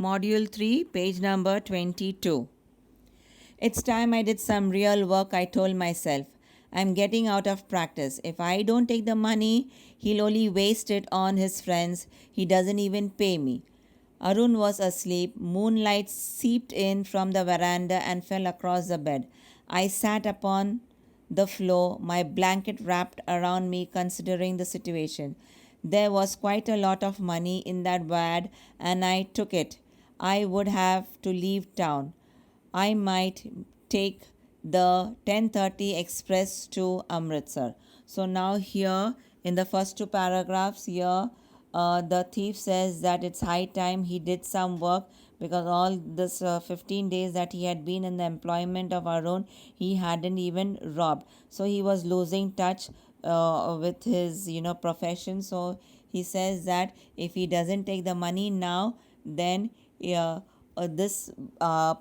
Module 3, page number 22. It's time I did some real work, I told myself. I'm getting out of practice. If I don't take the money, he'll only waste it on his friends. He doesn't even pay me. Arun was asleep. Moonlight seeped in from the veranda and fell across the bed. I sat upon the floor, my blanket wrapped around me, considering the situation. There was quite a lot of money in that wad, and I took it. I would have to leave town. I might take the 10:30 express to Amritsar. So now here in the first two paragraphs here, the thief says that it's high time he did some work, because all this 15 days that he had been in the employment of Arun, he hadn't even robbed. So he was losing touch with his profession. So he says that if he doesn't take the money now, then this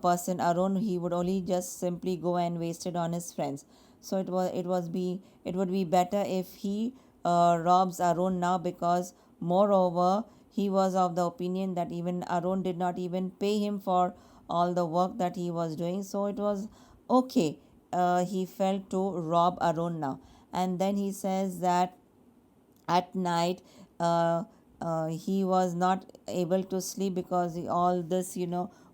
person Arun, he would only just simply go and waste it on his friends. So it would be better if he robs Arun now, because moreover he was of the opinion that even Arun did not even pay him for all the work that he was doing. So it was okay, he felt to rob Arun now. And then he says that at night he was not able to sleep, because all this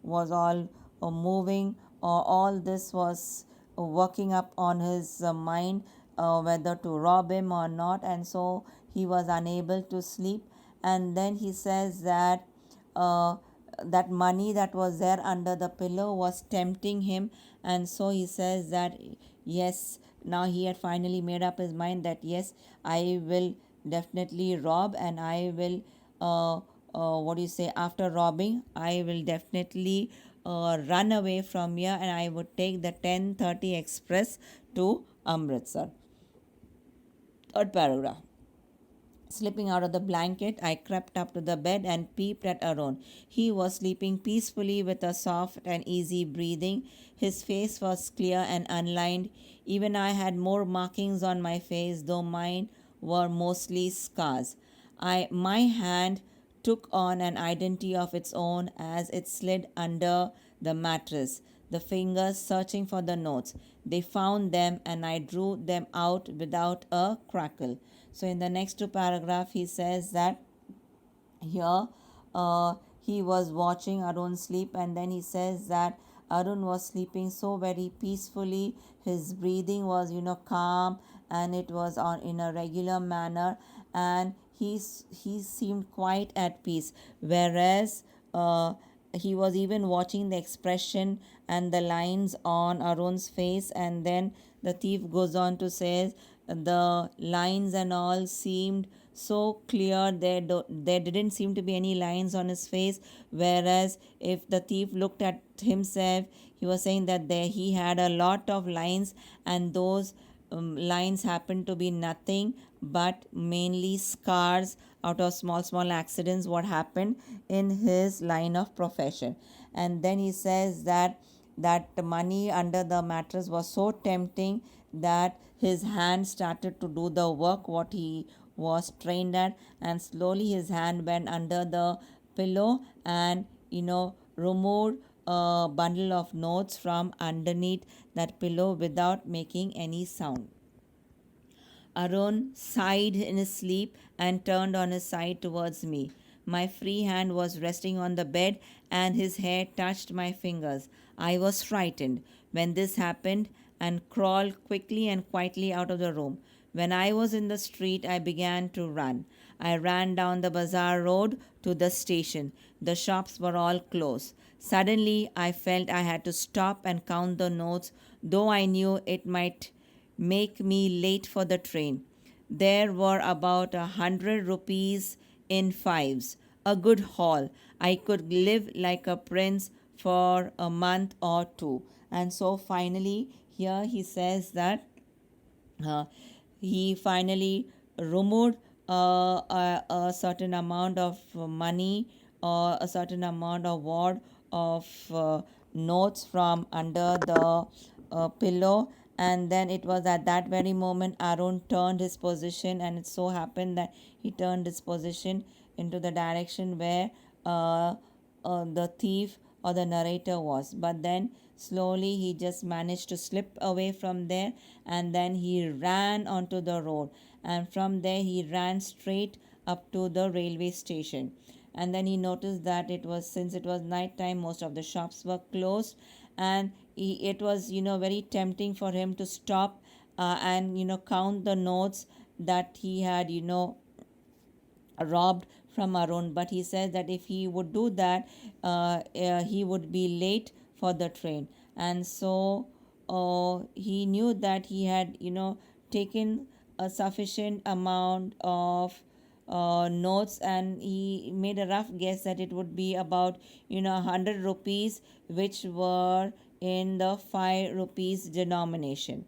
was all moving, or all this was working up on his mind, whether to rob him or not, and so he was unable to sleep. And then he says that uh, that money that was there under the pillow was tempting him, and so he says that yes, now he had finally made up his mind that yes, I will definitely rob, and I will what do you say, after robbing I will definitely run away from here, and I would take the 10:30 express to Amritsar. Third paragraph. Slipping out of the blanket, I crept up to the bed and peeped at Arun. He was sleeping peacefully with a soft and easy breathing. His face was clear and unlined. Even I had more markings on my face, though mine were mostly scars. My hand took on an identity of its own as it slid under the mattress, the fingers searching for the notes. They found them, and I drew them out without a crackle. So, in the next two paragraph, he says that here he was watching Arun sleep, and then he says that Arun was sleeping so very peacefully. His breathing was calm, and it was on in a regular manner, and he seemed quite at peace, whereas he was even watching the expression and the lines on Arun's face. And then the thief goes on to say the lines and all seemed so clear. There didn't seem to be any lines on his face, whereas if the thief looked at himself, he was saying that there he had a lot of lines, and those lines happened to be nothing but mainly scars out of small small accidents what happened in his line of profession. And then he says that the money under the mattress was so tempting that his hand started to do the work what he was trained at, and slowly his hand went under the pillow and removed a bundle of notes from underneath that pillow without making any sound. Arun sighed in his sleep and turned on his side towards me. My free hand was resting on the bed, and his hair touched my fingers. I was frightened when this happened and crawled quickly and quietly out of the room. When I was in the street, I began to run. I ran down the bazaar road to the station. The shops were all closed. Suddenly, I felt I had to stop and count the notes, though I knew it might make me late for the train. There were about 100 rupees in fives, a good haul. I could live like a prince for a month or two. And so finally, here he says that uh, he finally removed a certain amount of money, or a certain amount of wad of notes from under the pillow. And then it was at that very moment Arun turned his position, and it so happened that he turned his position into the direction where uh, the thief or the narrator was. But then slowly he just managed to slip away from there, and then he ran onto the road, and from there he ran straight up to the railway station. And then he noticed that it was, since it was night time, most of the shops were closed, and it was, very tempting for him to stop and count the notes that he had robbed from Arun. But he says that if he would do that, he would be late for the train. And so he knew that he had taken a sufficient amount of notes, and he made a rough guess that it would be about 100 rupees, which were in the 5 rupees denomination.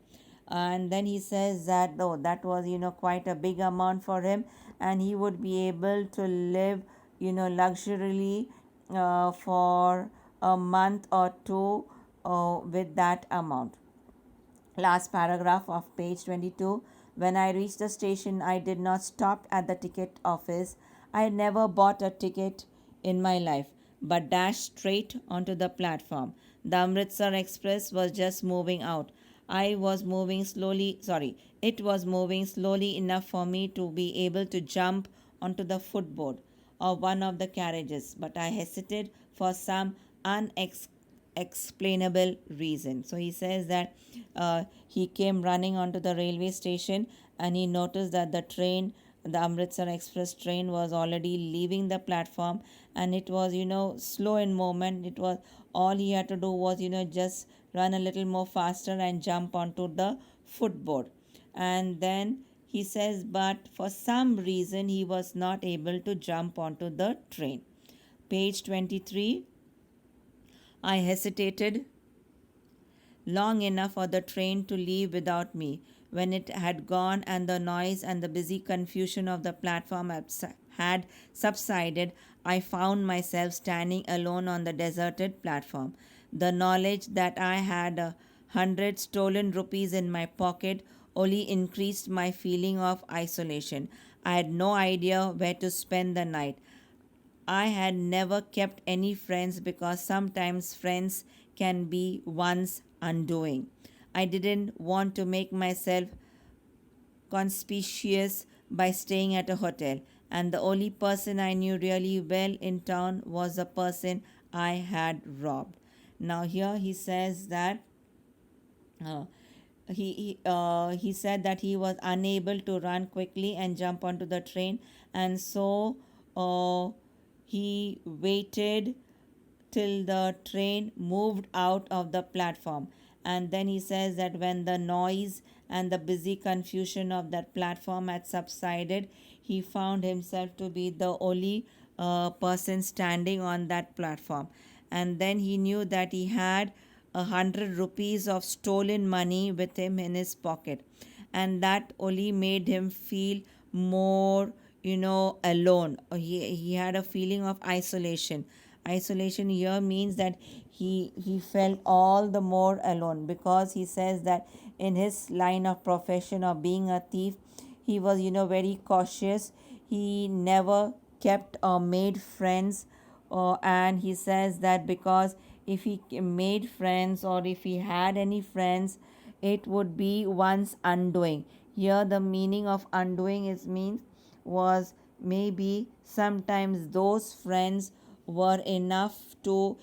And then he says that, oh, that was quite a big amount for him, and he would be able to live luxuriously for a month or two with that amount. Last paragraph of page 22. When I reached the station, I did not stop at the ticket office. I had never bought a ticket in my life, but dashed straight onto the platform. The Amritsar Express was just moving out. It was moving slowly enough for me to be able to jump onto the footboard of one of the carriages, but I hesitated for some unexplainable reason. So he says that he came running onto the railway station, and he noticed that the Amritsar Express train, was already leaving the platform, and it was slow in movement. It was, all he had to do was just run a little more faster and jump onto the footboard. And then he says, but for some reason he was not able to jump onto the train. Page 23. I hesitated long enough for the train to leave without me. When it had gone and the noise and the busy confusion of the platform had subsided, I found myself standing alone on the deserted platform. The knowledge that I had 100 stolen rupees in my pocket only increased my feeling of isolation. I had no idea where to spend the night. I had never kept any friends because sometimes friends can be one's undoing. I didn't want to make myself conspicuous by staying at a hotel, and the only person I knew really well in town was the person I had robbed. Now, here he says that uh, he said that he was unable to run quickly and jump onto the train, and so uh, he waited till the train moved out of the platform. And then he says that when the noise and the busy confusion of that platform had subsided, he found himself to be the only person standing on that platform. And then he knew that he had 100 rupees of stolen money with him in his pocket, and that only made him feel more alone. He had a feeling of isolation. Isolation here means that he felt all the more alone, because he says that in his line of profession of being a thief, he was very cautious. He never kept or made friends, and he says that because if he made friends, or if he had any friends, it would be one's undoing. Here the meaning of undoing is means was maybe sometimes those friends were enough to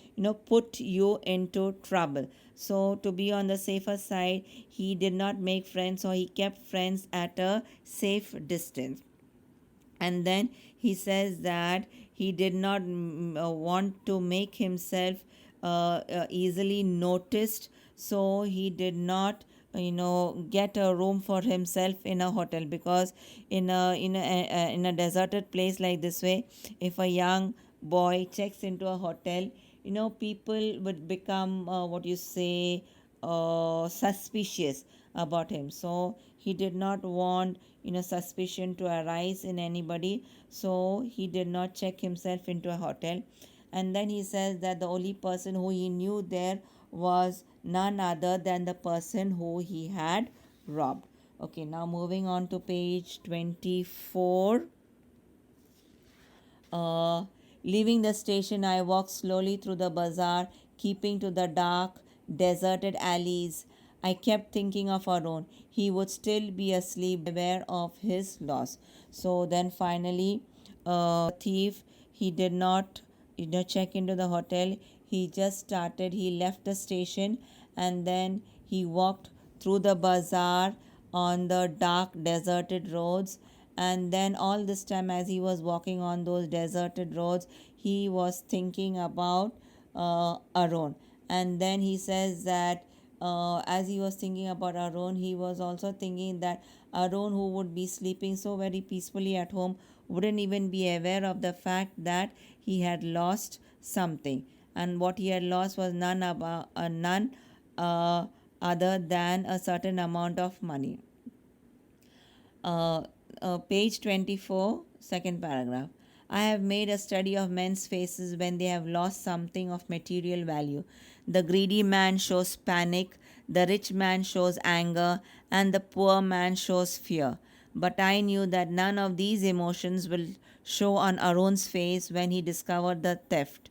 put you into trouble. So to be on the safer side, he did not make friends, or he kept friends at a safe distance. And then he says that he did not want to make himself easily noticed, so he did not get a room for himself in a hotel, because in a deserted place like this way, if a young boy checks into a hotel, people would become what you say suspicious about him. So he did not want suspicion to arise in anybody, so he did not check himself into a hotel. And then he says that the only person who he knew there was none other than the person who he had robbed. Okay, now moving on to page 24. uh, Leaving the station, I walked slowly through the bazaar, keeping to the dark, deserted alleys. I kept thinking of Arun. He would still be asleep, aware of his loss. So then finally, thief, he did not check into the hotel. He just started, he left the station, and then he walked through the bazaar on the dark, deserted roads. And then all this time, as he was walking on those deserted roads, he was thinking about Arun. And then he says that as he was thinking about Arun, he was also thinking that Arun, who would be sleeping so very peacefully at home, wouldn't even be aware of the fact that he had lost something. And what he had lost was none other than a certain amount of money. uh, Page 24, second paragraph. I have made a study of men's faces when they have lost something of material value. The greedy man shows panic, the rich man shows anger, and the poor man shows fear. But I knew that none of these emotions will show on Arun's face when he discovered the theft.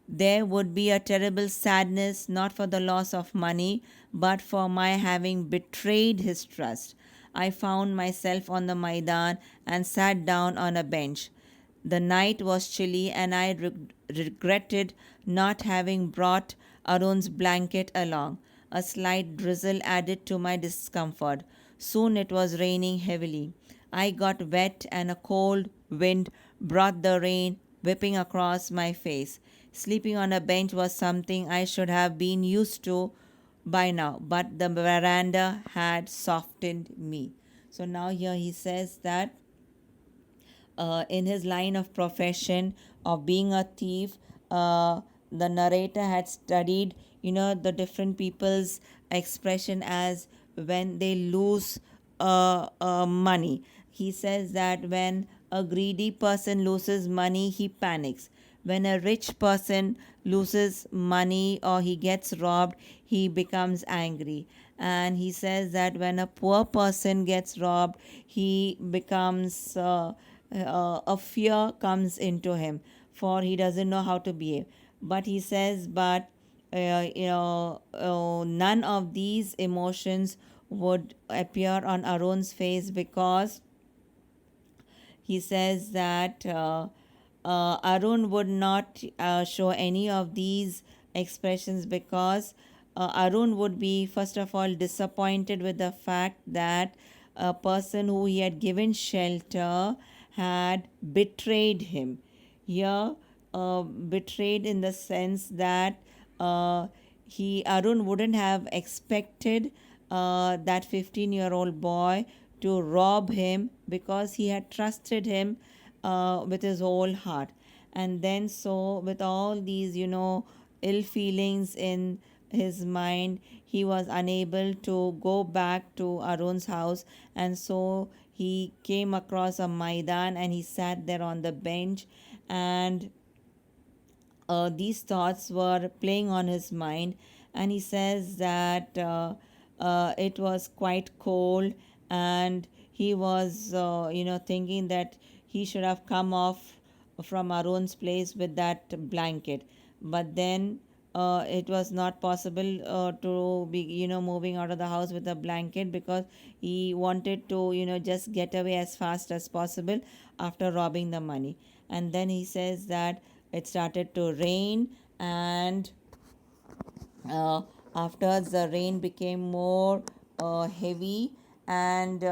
There would be a terrible sadness, not for the loss of money, but for my having betrayed his trust. I found myself on the Maidan and sat down on a bench. The night was chilly, and I regretted not having brought Arun's blanket along. A slight drizzle added to my discomfort. Soon it was raining heavily. I got wet, and a cold wind brought the rain whipping across my face. Sleeping on a bench was something I should have been used to by now, but the veranda had softened me. So now here he says that in his line of profession of being a thief, the narrator had studied, the different people's expression as when they lose money. He says that when a greedy person loses money, he panics. When a rich person loses money or he gets robbed, he becomes angry. And he says that when a poor person gets robbed, he becomes a fear comes into him, for he doesn't know how to behave. But he says, but none of these emotions would appear on Arun's face, because he says that Arun would not show any of these expressions, because Arun would be, first of all, disappointed with the fact that a person who he had given shelter had betrayed him. Here, betrayed in the sense that Arun wouldn't have expected that 15-year-old boy to rob him, because he had trusted him with his whole heart. And then, so with all these, ill feelings in his mind, he was unable to go back to Arun's house. And so he came across a Maidan, and he sat there on the bench, and these thoughts were playing on his mind. And he says that it was quite cold, and he was thinking that he should have come off from Arun's place with that blanket. But then it was not possible to be moving out of the house with a blanket, because he wanted to just get away as fast as possible after robbing the money. And then he says that it started to rain, and afterwards the rain became more heavy, and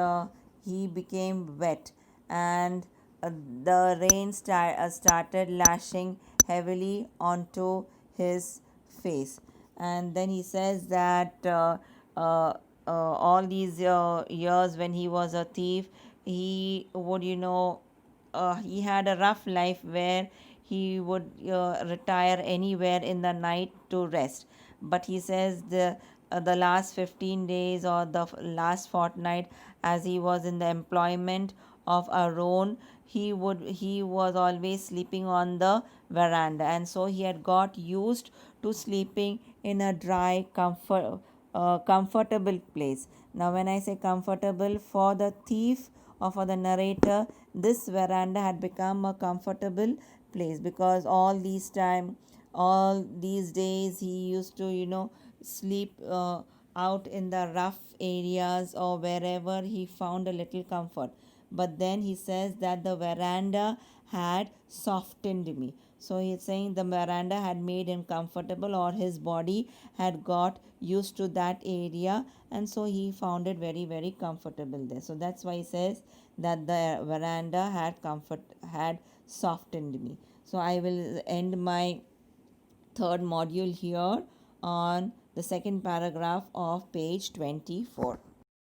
he became wet, and the rain started lashing heavily onto his face. And then he says that all these years when he was a thief, he would he had a rough life where he would retire anywhere in the night to rest. But he says the last 15 days or the last fortnight, as he was in the employment of Arun, he was always sleeping on the veranda, and so he had got used to sleeping in a dry, comfortable place. Now, when I say comfortable, for the thief or for the narrator, this veranda had become a comfortable place, because all these days he used to sleep out in the rough areas or wherever he found a little comfort. But then he says that the veranda had softened me. So he's saying the veranda had made him comfortable, or his body had got used to that area, and so he found it very, very comfortable there. So that's why he says that the veranda had softened me. So I will end my third module here on the second paragraph of page 24.